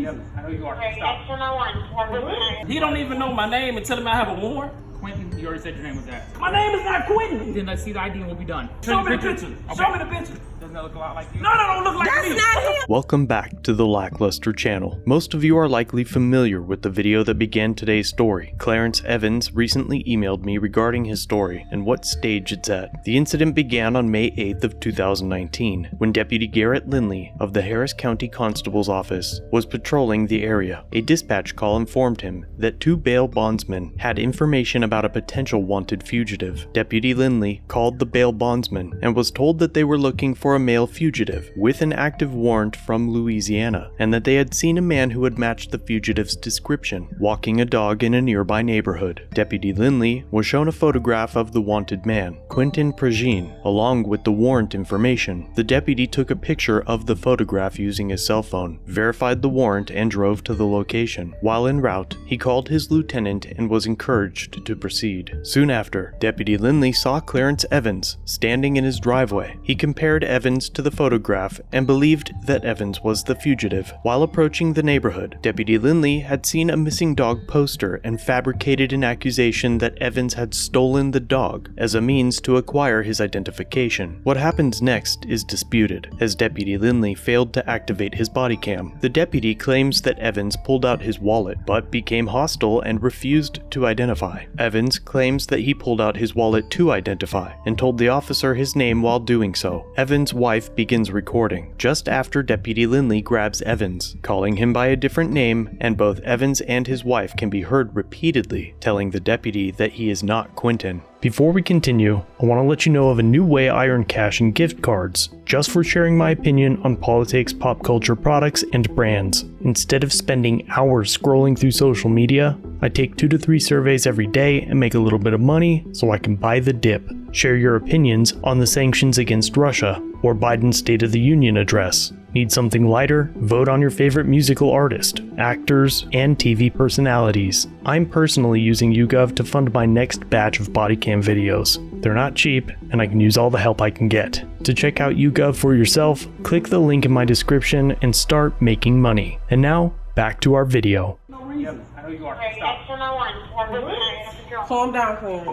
Yep, I know you are. Stop. He don't even know my name and tell him I have a warrant. Quentin, you already said your name was that. My name is not Quentin. Then let's see the ID and we'll be done. Show me the picture. Okay. Show me the picture. Doesn't that look a lot like you? No, don't look like me. That's not him. Welcome back to the Lackluster channel. Most of you are likely familiar with the video that began today's story. Clarence Evans recently emailed me regarding his story and what stage it's at. The incident began on May 8th of 2019 when Deputy Garrett Lindley of the Harris County Constable's Office was patrolling the area. A dispatch call informed him that two bail bondsmen had information about a potential wanted fugitive. Deputy Lindley called the bail bondsman and was told that they were looking for a male fugitive with an active warrant from Louisiana, and that they had seen a man who had matched the fugitive's description, walking a dog in a nearby neighborhood. Deputy Lindley was shown a photograph of the wanted man, Quentin Prigine, along with the warrant information. The deputy took a picture of the photograph using his cell phone, verified the warrant, and drove to the location. While en route, he called his lieutenant and was encouraged to proceed. Soon after, Deputy Lindley saw Clarence Evans standing in his driveway. He compared Evans to the photograph and believed that Evans was the fugitive. While approaching the neighborhood, Deputy Lindley had seen a missing dog poster and fabricated an accusation that Evans had stolen the dog as a means to acquire his identification. What happens next is disputed, as Deputy Lindley failed to activate his body cam. The deputy claims that Evans pulled out his wallet, but became hostile and refused to identify. Evans claims that he pulled out his wallet to identify, and told the officer his name while doing so. Evans' wife begins recording, just after Deputy Lindley grabs Evans, calling him by a different name, and both Evans and his wife can be heard repeatedly telling the deputy that he is not Quentin. Before we continue, I want to let you know of a new way I earn cash and gift cards, just for sharing my opinion on politics, pop culture products, and brands. Instead of spending hours scrolling through social media, I take 2 to 3 surveys every day and make a little bit of money so I can buy the dip. Share your opinions on the sanctions against Russia or Biden's State of the Union address. Need something lighter? Vote on your favorite musical artist, actors, and TV personalities. I'm personally using YouGov to fund my next batch of body cam videos. They're not cheap, and I can use all the help I can get. To check out YouGov for yourself, click the link in my description and start making money. And now, back to our video. Yep, I know you are. Stop. Calm down, Clarence.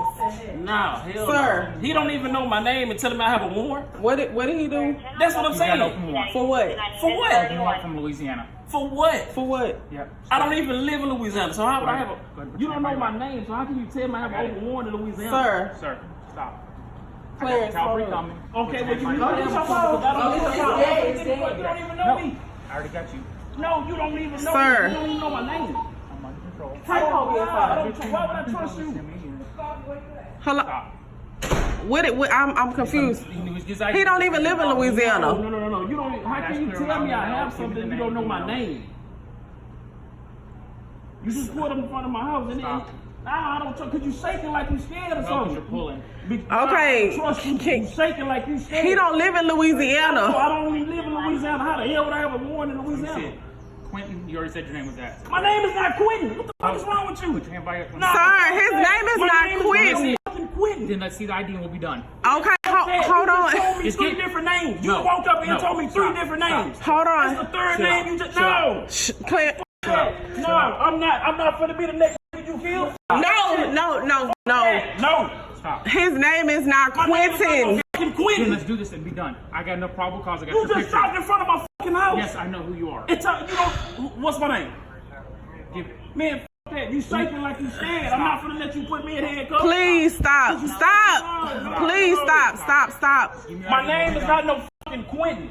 Nah, hell Sir. no. He don't even know my name and tell him I have a warrant. What did he do? That's what I'm You got an saying. open warrant. For what? For what? Open warrant from Louisiana. For what? For what? Yep. I don't even live in Louisiana, so how would I have Go ahead. a... You don't know my name, so how can you tell me I have an open warrant in Louisiana? Sir. Sir, stop. Clarence, Cal hold P up. coming. Okay, well, you Go don't get even your know phone. me. I don't Go even get know your me. phone. You don't even know me. I already got you. No, you don't even know Sir. me. You don't even know my name. I'm under control. Why would I trust you? Hello. Stop. I'm confused. He He don't even live in Louisiana. No. You don't. How can you tell me I have something you don't know my name? You just put him in front of my house and then. Nah, I don't trust. Cause you shaking like you scared or something. You're pulling. Okay. I trust you. You shaking like you scared. He don't live in So Louisiana. I don't even live in Louisiana. How the hell would I have a warrant in Louisiana? Quentin, you already said your name was that. My name is not Quentin. What the fuck is wrong with you? Put your hand by your... Nah. Sir, his name is My not name is Quentin. fucking Quentin. Then let's see the ID and we'll be done. Okay, hold You just told on. me It's 3 get- different names. You No. woke up and No. told me 3 Stop. different Stop. names. Hold That's the on. 3rd Shut name up. you just... Shut No. Clarence. No, I'm not finna be the next you kill. No. No. Stop. His name is not My name is Quentin. not fucking Then Quentin. let's do this and be done. I got no probable cause. I got You your just picture. stopped in front of my fucking house. Yes, I know who you are. It's you know what's my name? Give, Man, f that. You shaking like you scared. I'm not finna let you put me in handcuffs. Please stop. Please stop. My name is not no fucking Quentin.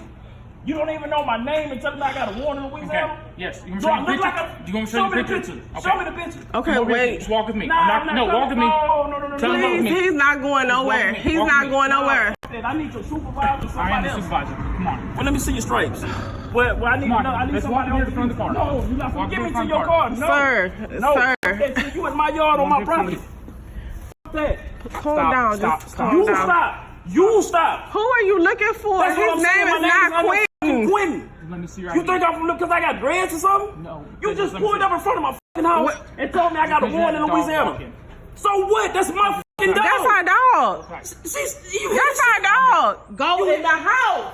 You don't even know my name and tell me I got a warrant in Louisiana. okay. Yes. You want Do me I to look show you like the a... picture? Do you want me to Show show me you the the picture. picture? Show me the picture. Okay, Come over here. wait. Just walk with me. Nah, I'm I'm not, not no, walk with me. No. Tell him walk with Please, me. he's not going nowhere. with me. He's Walk not with me. going nowhere. I need your supervisor or I somebody am the else. supervisor. Come on. Well, let me see your stripes. Well, I need Come on. I need Let's somebody walk over in front of the car. No, you're not Walk gonna give in me to front your of the car. car. No. Sir. That, you in my yard on my property. That. Calm Stop, down. stop, Just stop. calm You down. stop. You stop. Who are you looking for? That's what I'm His saying. name My is not fucking Quentin. Quentin. Let me see your You ID. think I'm from because I got dreads or something? No. You just Let me pulled see. up in front of my fucking house What? and told me I got a Because you warrant had in the dog Louisiana. walking. So what? That's my fucking dog. That's our dog. That's That's our dog. Go in the house.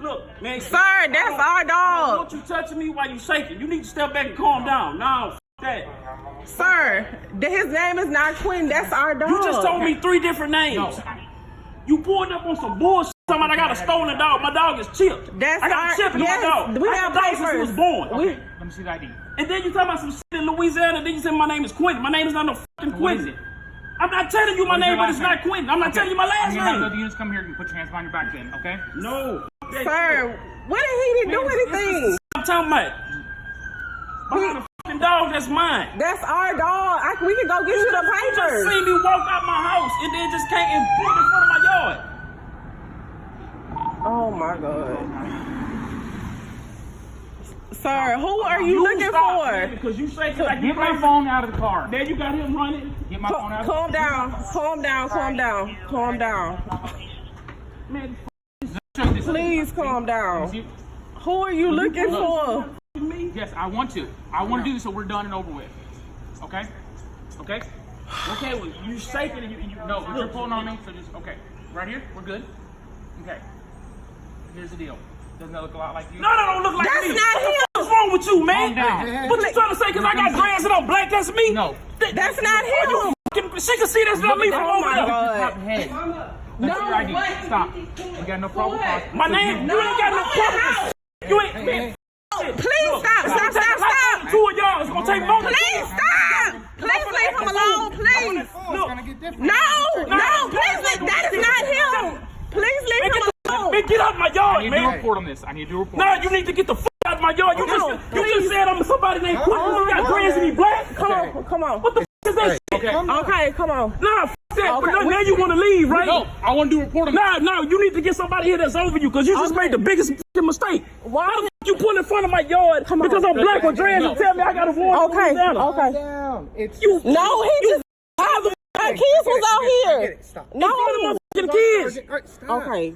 Look, man. Sir, that's our I don't dog. want you touching me while you shaking. You need to step back and calm down. No, f that. Sir, his name is not Quentin. That's our dog. You just told me 3 different names. No. You pulled up on some bullshit. Talking about I got a stolen dog. My dog is chipped. That's I got our, a chip in yes, my dog. we I have got a dog since he papers. was born. Okay, let me see the ID. And then you talking about some shit in Louisiana. Then you say my name is Quentin. My name is not no fucking What is Quentin. it? I'm not telling you my What is name, your but last it's not name? Quentin. I'm not Okay. telling you my last I'm gonna have the name. units come here and put your hands behind your back then, okay? No. Sir, what did he didn't do anything? I'm talking about. I got a fucking dog that's mine. That's our dog. We can go get you the You just papers. seen me walk out my house and then just came and put it in front of my yard. Oh my God. Sir, who are you looking stop, man, for? because you say, can I Get my phone out of the car. There you got him running. Get my phone out of the Calm down. Calm down. Calm down. Calm down. Man, Show you this. Please calm down. See? Who are you looking for? me? Yes, I want to. I want to do this so we're done and over with. Okay? Okay? Okay, well, you shaking and you No, but you're pulling on me, so just, okay. Right here? We're good? Okay. Here's the deal. Doesn't that look a lot like you? No, that don't look like That's me. not him. What's wrong with you, man? Calm down. What you trying to say? Because I got dreads and I'm black, that's me? No. That's not him. She can see that's not me from Oh over my there. God. Top head. That's your ID. Stop. We got no problem. My name, you ain't got no problem. You ain't, man. Please stop. Stop. Stop. Stop. Two of y'all, it's gonna take more than Please stop. Please leave him alone. Please. Look, No. Please leave. That is not him. Please leave him alone. man, get out my I yard, need to do a man. report on this. I need to do a report. Nah, you need to get the out of my yard. You just said I'm somebody named Quentin. You got dreads and he black. Come on. What the is that shit? Okay, come on. Nah, that. Okay, But now you want to leave, right? No, I want to do a report on this. No, you need to get somebody here that's over you because you just made the biggest fucking mistake. Why? How the fuck you put in front of my yard Come on. because I'm black with dreads and tell me I got a warrant for Louisiana? Okay. You, No, he just. how the Our kids was out here. No. fucking kids? Okay.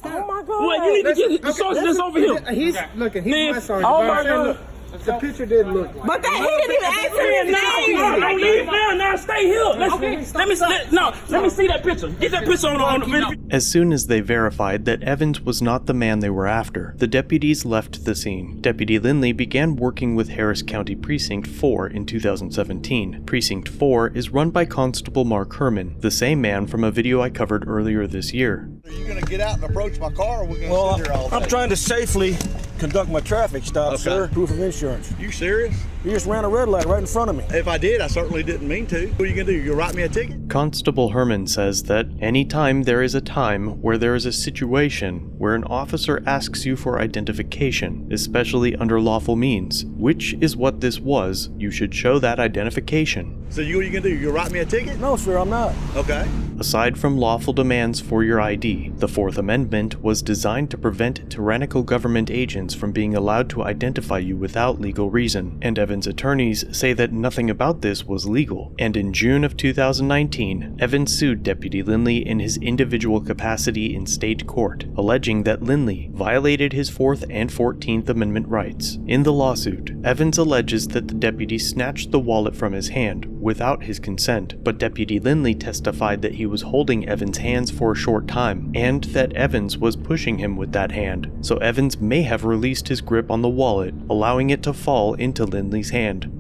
Oh my God. Well, you need to get the source that's over here. He's looking. He's Man, my sergeant. oh my God. The picture didn't look like. But that he didn't even ask him his name. Don't leave now. Now stay here. Let me see that picture. Get that picture on the video. As soon as they verified that Evans was not the man they were after, the deputies left the scene. Deputy Lindley began working with Harris County Precinct 4 in 2017. Precinct 4 is run by Constable Mark Herman, the same man from a video I covered earlier this year. Are you going to get out and approach my car, or we're going to Well, sit here all day? I'm trying to safely conduct my traffic stop, Okay. sir. Proof of insurance. You serious? You just ran a red light right in front of me. If I did, I certainly didn't mean to. What are you going to do? You'll write me a ticket? Constable Herman says that anytime there is a time where there is a situation where an officer asks you for identification, especially under lawful means, which is what this was, you should show that identification. So what are you going to do? You'll write me a ticket? No, sir, I'm not. Okay. Aside from lawful demands for your ID, the Fourth Amendment was designed to prevent tyrannical government agents from being allowed to identify you without legal reason, and Evans' attorneys say that nothing about this was legal. And in June of 2019, Evans sued Deputy Lindley in his individual capacity in state court, alleging that Lindley violated his 4th and 14th Amendment rights. In the lawsuit, Evans alleges that the deputy snatched the wallet from his hand without his consent, but Deputy Lindley testified that he was holding Evans' hands for a short time, and that Evans was pushing him with that hand, so Evans may have released his grip on the wallet, allowing it to fall into Lindley's hand.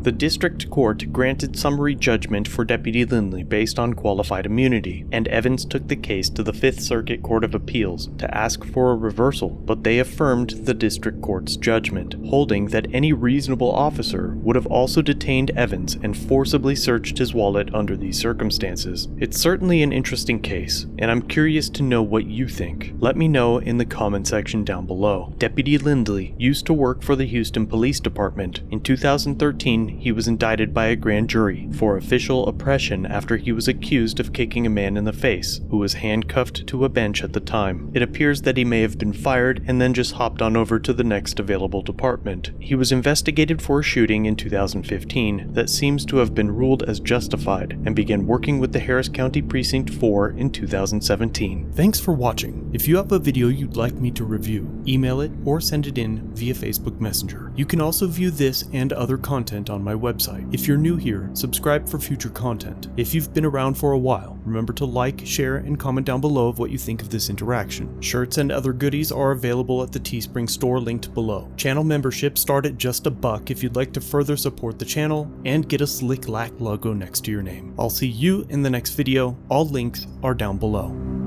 The district court granted summary judgment for Deputy Lindley based on qualified immunity, and Evans took the case to the Fifth Circuit Court of Appeals to ask for a reversal, but they affirmed the district court's judgment, holding that any reasonable officer would have also detained Evans and forcibly searched his wallet under these circumstances. It's certainly an interesting case, and I'm curious to know what you think. Let me know in the comment section down below. Deputy Lindley used to work for the Houston Police Department. In 2013, he was indicted by a grand jury for official oppression after he was accused of kicking a man in the face who was handcuffed to a bench at the time. It appears that he may have been fired and then just hopped on over to the next available department. He was investigated for a shooting in 2015 that seems to have been ruled as justified, and began working with the Harris County Precinct 4 in 2017. Thanks for watching. If you have a video you'd like me to review, email it or send it in via Facebook Messenger. You can also view this and other content on on my website. If you're new here, subscribe for future content. If you've been around for a while, remember to like, share, and comment down below of what you think of this interaction. Shirts and other goodies are available at the Teespring store linked below. Channel memberships start at just $1 if you'd like to further support the channel and get a slick lack logo next to your name. I'll see you in the next video. All links are down below.